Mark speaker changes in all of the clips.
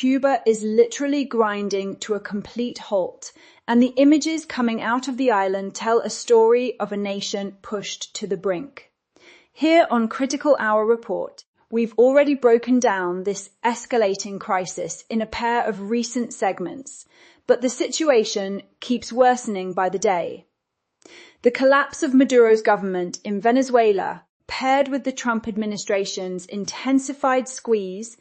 Speaker 1: Cuba is literally grinding to a complete halt, and the images coming out of the island tell a story of a nation pushed to the brink. Here on Critical Hour Report, we've already broken down this escalating crisis in a pair of recent segments, but the situation keeps worsening by the day. The collapse of Maduro's government in Venezuela, paired with the Trump administration's intensified squeeze,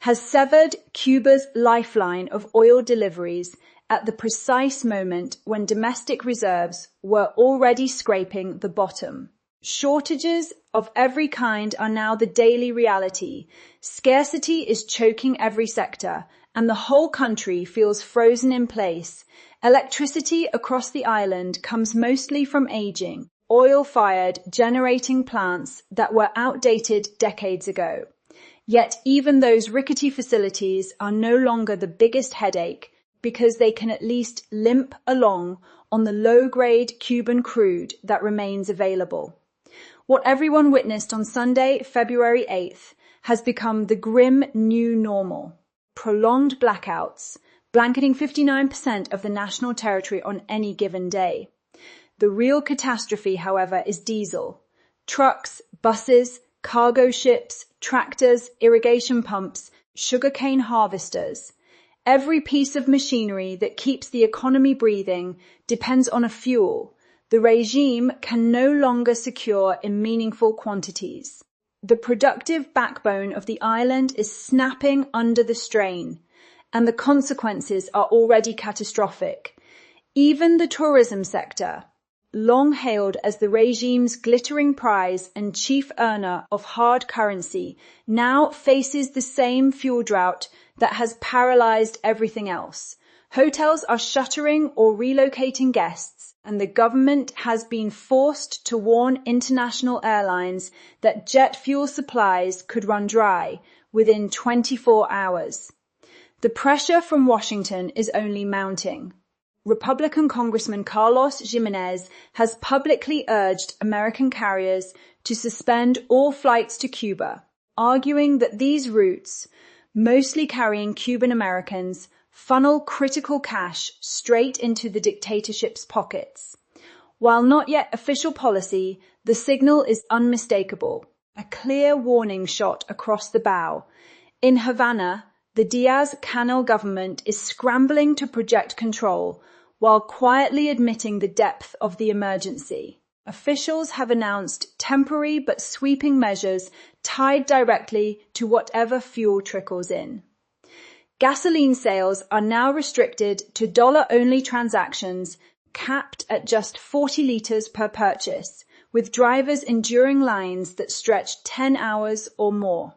Speaker 1: has severed Cuba's lifeline of oil deliveries at the precise moment when domestic reserves were already scraping the bottom. Shortages of every kind are now the daily reality. Scarcity is choking every sector, and the whole country feels frozen in place. Electricity across the island comes mostly from aging, oil-fired generating plants that were outdated decades ago. Yet even those rickety facilities are no longer the biggest headache because they can at least limp along on the low-grade Cuban crude that remains available. What everyone witnessed on Sunday, February 8th, has become the grim new normal. Prolonged blackouts, blanketing 59% of the national territory on any given day. The real catastrophe, however, is diesel. Trucks, buses, cargo ships, tractors, irrigation pumps, sugarcane harvesters. Every piece of machinery that keeps the economy breathing depends on a fuel the regime can no longer secure in meaningful quantities. The productive backbone of the island is snapping under the strain, and the consequences are already catastrophic. Even the tourism sector, long hailed as the regime's glittering prize and chief earner of hard currency, now faces the same fuel drought that has paralyzed everything else. Hotels are shuttering or relocating guests, and the government has been forced to warn international airlines that jet fuel supplies could run dry within 24 hours. The pressure from Washington is only mounting. Republican Congressman Carlos Jimenez has publicly urged American carriers to suspend all flights to Cuba, arguing that these routes, mostly carrying Cuban Americans, funnel critical cash straight into the dictatorship's pockets. While not yet official policy, the signal is unmistakable, a clear warning shot across the bow. In Havana, the Diaz-Canel government is scrambling to project control while quietly admitting the depth of the emergency. Officials have announced temporary but sweeping measures tied directly to whatever fuel trickles in. Gasoline sales are now restricted to dollar-only transactions capped at just 40 liters per purchase, with drivers enduring lines that stretch 10 hours or more.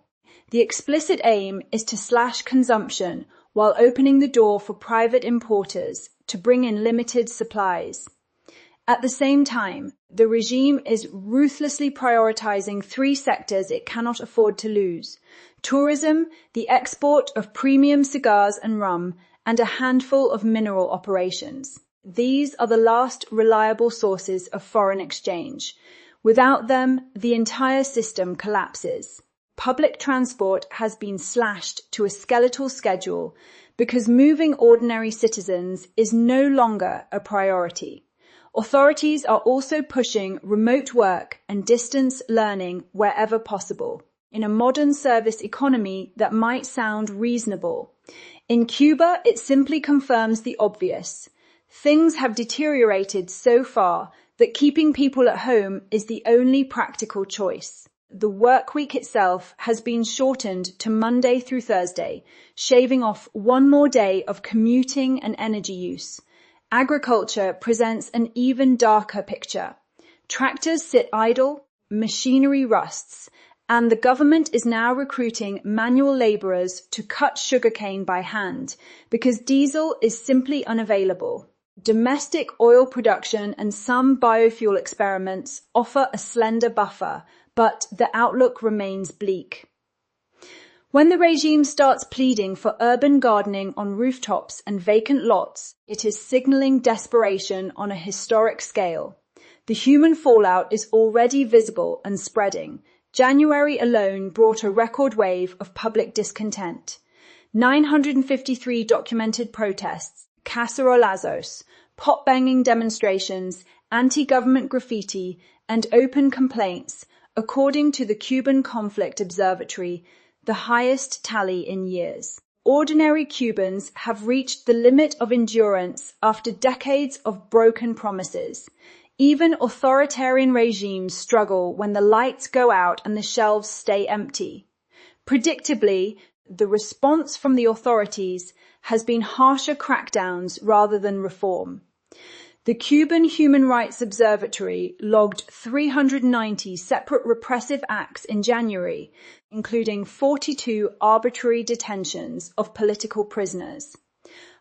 Speaker 1: The explicit aim is to slash consumption while opening the door for private importers to bring in limited supplies. At the same time, the regime is ruthlessly prioritizing three sectors it cannot afford to lose: tourism, the export of premium cigars and rum, and a handful of mineral operations. These are the last reliable sources of foreign exchange. Without them, the entire system collapses. Public transport has been slashed to a skeletal schedule because moving ordinary citizens is no longer a priority. Authorities are also pushing remote work and distance learning wherever possible. In a modern service economy, that might sound reasonable. In Cuba, it simply confirms the obvious. Things have deteriorated so far that keeping people at home is the only practical choice. The work week itself has been shortened to Monday through Thursday, shaving off one more day of commuting and energy use. Agriculture presents an even darker picture. Tractors sit idle, machinery rusts, and the government is now recruiting manual laborers to cut sugarcane by hand because diesel is simply unavailable. Domestic oil production and some biofuel experiments offer a slender buffer, but the outlook remains bleak. When the regime starts pleading for urban gardening on rooftops and vacant lots, it is signaling desperation on a historic scale. The human fallout is already visible and spreading. January alone brought a record wave of public discontent. 953 documented protests, cacerolazos, pot-banging demonstrations, anti-government graffiti, and open complaints, according to the Cuban Conflict Observatory, the highest tally in years. Ordinary Cubans have reached the limit of endurance after decades of broken promises. Even authoritarian regimes struggle when the lights go out and the shelves stay empty. Predictably, the response from the authorities has been harsher crackdowns rather than reform. The Cuban Human Rights Observatory logged 390 separate repressive acts in January, including 42 arbitrary detentions of political prisoners.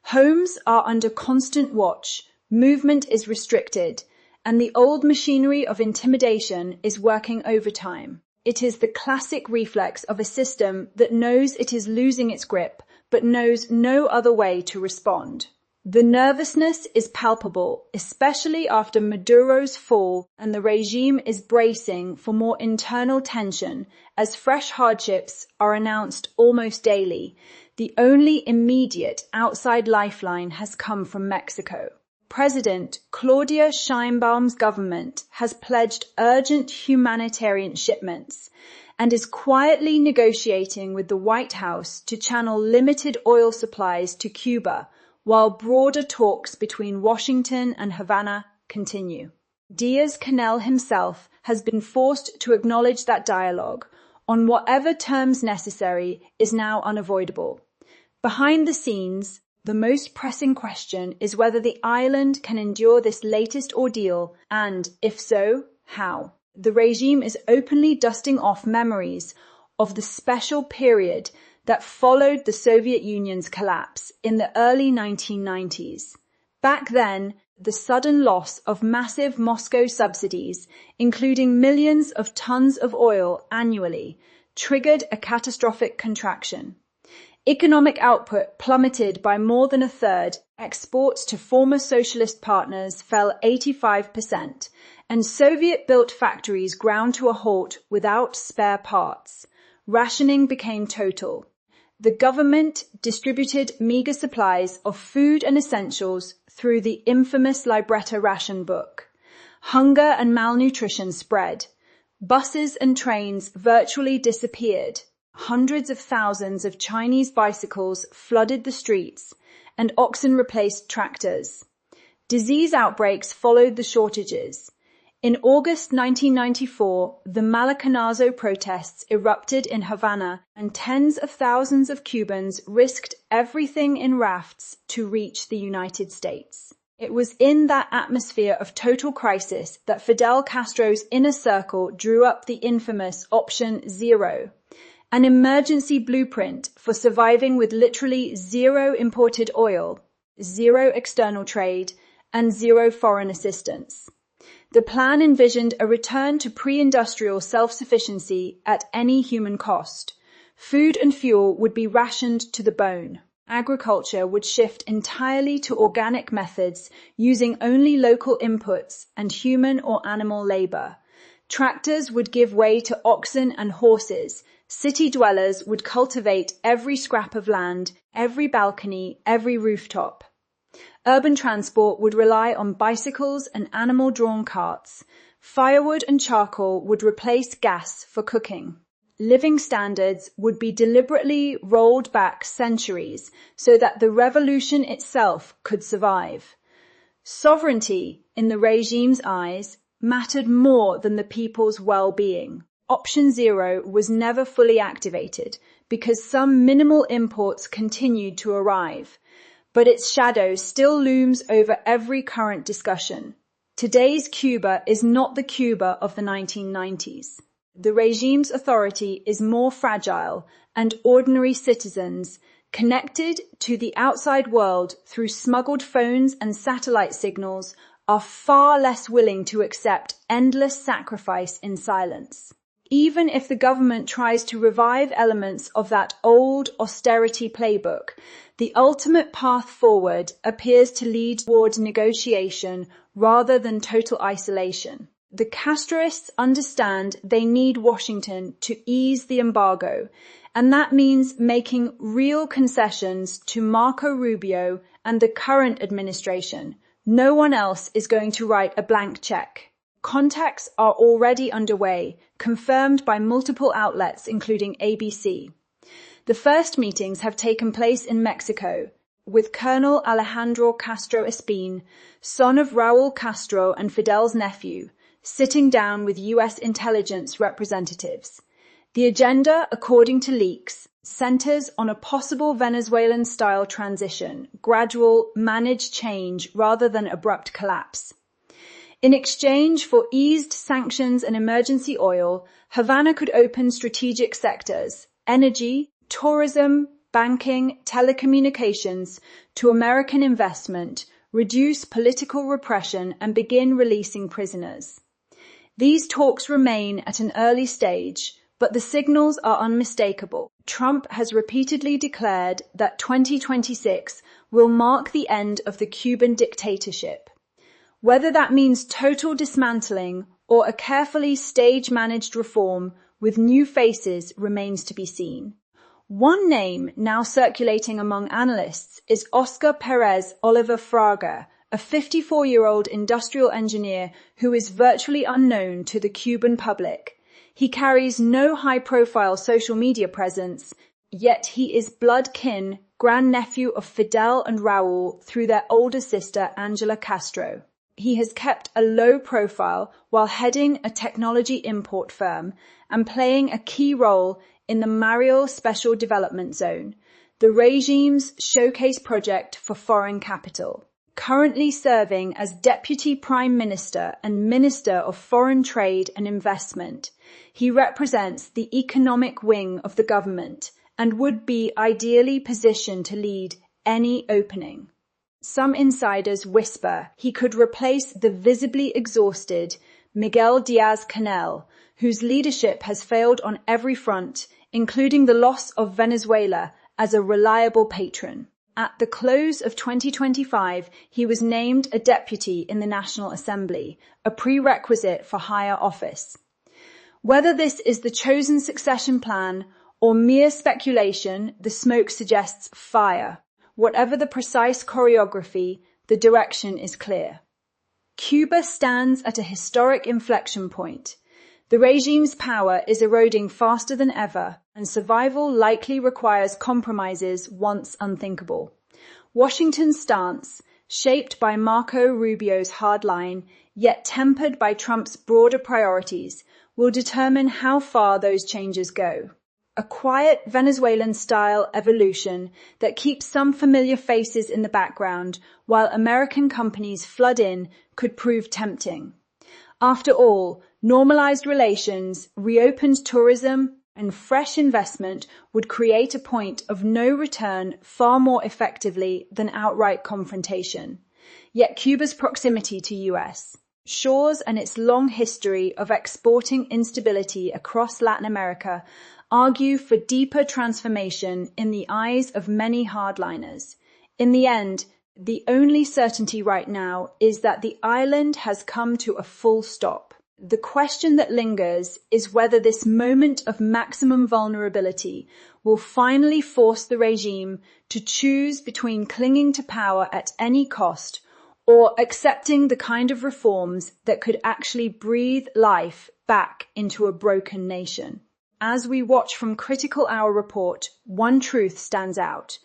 Speaker 1: Homes are under constant watch, movement is restricted, and the old machinery of intimidation is working overtime. It is the classic reflex of a system that knows it is losing its grip, but knows no other way to respond. The nervousness is palpable, especially after Maduro's fall, and the regime is bracing for more internal tension as fresh hardships are announced almost daily. The only immediate outside lifeline has come from Mexico. President Claudia Sheinbaum's government has pledged urgent humanitarian shipments and is quietly negotiating with the White House to channel limited oil supplies to Cuba, while broader talks between Washington and Havana continue. Diaz-Canel himself has been forced to acknowledge that dialogue, on whatever terms necessary, is now unavoidable. Behind the scenes, the most pressing question is whether the island can endure this latest ordeal and, if so, how. The regime is openly dusting off memories of the special period that followed the Soviet Union's collapse in the early 1990s. Back then, the sudden loss of massive Moscow subsidies, including millions of tons of oil annually, triggered a catastrophic contraction. Economic output plummeted by more than a third, exports to former socialist partners fell 85%, and Soviet-built factories ground to a halt without spare parts. Rationing became total. The government distributed meager supplies of food and essentials through the infamous Libretta ration book. Hunger and malnutrition spread. Buses and trains virtually disappeared. Hundreds of thousands of Chinese bicycles flooded the streets, and oxen replaced tractors. Disease outbreaks followed the shortages. In August 1994, the Malacanazo protests erupted in Havana, and tens of thousands of Cubans risked everything in rafts to reach the United States. It was in that atmosphere of total crisis that Fidel Castro's inner circle drew up the infamous Option Zero, an emergency blueprint for surviving with literally zero imported oil, zero external trade, and zero foreign assistance. The plan envisioned a return to pre-industrial self-sufficiency at any human cost. Food and fuel would be rationed to the bone. Agriculture would shift entirely to organic methods using only local inputs and human or animal labor. Tractors would give way to oxen and horses. City dwellers would cultivate every scrap of land, every balcony, every rooftop. Urban transport would rely on bicycles and animal-drawn carts. Firewood and charcoal would replace gas for cooking. Living standards would be deliberately rolled back centuries so that the revolution itself could survive. Sovereignty, in the regime's eyes, mattered more than the people's well-being. Option Zero was never fully activated because some minimal imports continued to arrive. But its shadow still looms over every current discussion. Today's Cuba is not the Cuba of the 1990s. The regime's authority is more fragile, and ordinary citizens, connected to the outside world through smuggled phones and satellite signals, are far less willing to accept endless sacrifice in silence. Even if the government tries to revive elements of that old austerity playbook, the ultimate path forward appears to lead toward negotiation rather than total isolation. The Castroists understand they need Washington to ease the embargo, and that means making real concessions to Marco Rubio and the current administration. No one else is going to write a blank check. Contacts are already underway, confirmed by multiple outlets, including ABC. The first meetings have taken place in Mexico, with Colonel Alejandro Castro Espín, son of Raúl Castro and Fidel's nephew, sitting down with U.S. intelligence representatives. The agenda, according to leaks, centers on a possible Venezuelan-style transition, gradual, managed change rather than abrupt collapse. In exchange for eased sanctions and emergency oil, Havana could open strategic sectors, energy, tourism, banking, telecommunications, to American investment, reduce political repression, and begin releasing prisoners. These talks remain at an early stage, but the signals are unmistakable. Trump has repeatedly declared that 2026 will mark the end of the Cuban dictatorship. Whether that means total dismantling or a carefully stage-managed reform with new faces remains to be seen. One name now circulating among analysts is Oscar Perez Oliver Fraga, a 54-year-old industrial engineer who is virtually unknown to the Cuban public. He carries no high-profile social media presence, yet he is blood kin, grandnephew of Fidel and Raúl through their older sister Angela Castro. He has kept a low profile while heading a technology import firm and playing a key role in the Mariel Special Development Zone, the regime's showcase project for foreign capital. Currently serving as Deputy Prime Minister and Minister of Foreign Trade and Investment, he represents the economic wing of the government and would be ideally positioned to lead any opening. Some insiders whisper he could replace the visibly exhausted Miguel Diaz-Canel, whose leadership has failed on every front, including the loss of Venezuela as a reliable patron. At the close of 2025, he was named a deputy in the National Assembly, a prerequisite for higher office. Whether this is the chosen succession plan or mere speculation, the smoke suggests fire. Whatever the precise choreography, the direction is clear. Cuba stands at a historic inflection point. The regime's power is eroding faster than ever, and survival likely requires compromises once unthinkable. Washington's stance, shaped by Marco Rubio's hard line, yet tempered by Trump's broader priorities, will determine how far those changes go. A quiet Venezuelan-style evolution that keeps some familiar faces in the background while American companies flood in could prove tempting. After all, normalized relations, reopened tourism, and fresh investment would create a point of no return far more effectively than outright confrontation. Yet Cuba's proximity to US, shores and its long history of exporting instability across Latin America argue for deeper transformation in the eyes of many hardliners. In the end, the only certainty right now is that the island has come to a full stop. The question that lingers is whether this moment of maximum vulnerability will finally force the regime to choose between clinging to power at any cost or accepting the kind of reforms that could actually breathe life back into a broken nation. As we watch from Critical Hour Report, one truth stands out.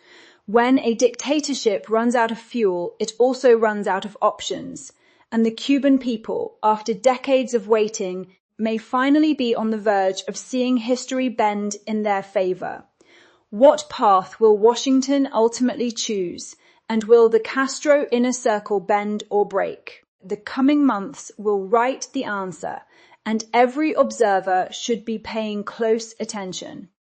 Speaker 1: When a dictatorship runs out of fuel, it also runs out of options. And the Cuban people, after decades of waiting, may finally be on the verge of seeing history bend in their favor. What path will Washington ultimately choose? And will the Castro inner circle bend or break? The coming months will write the answer, and every observer should be paying close attention.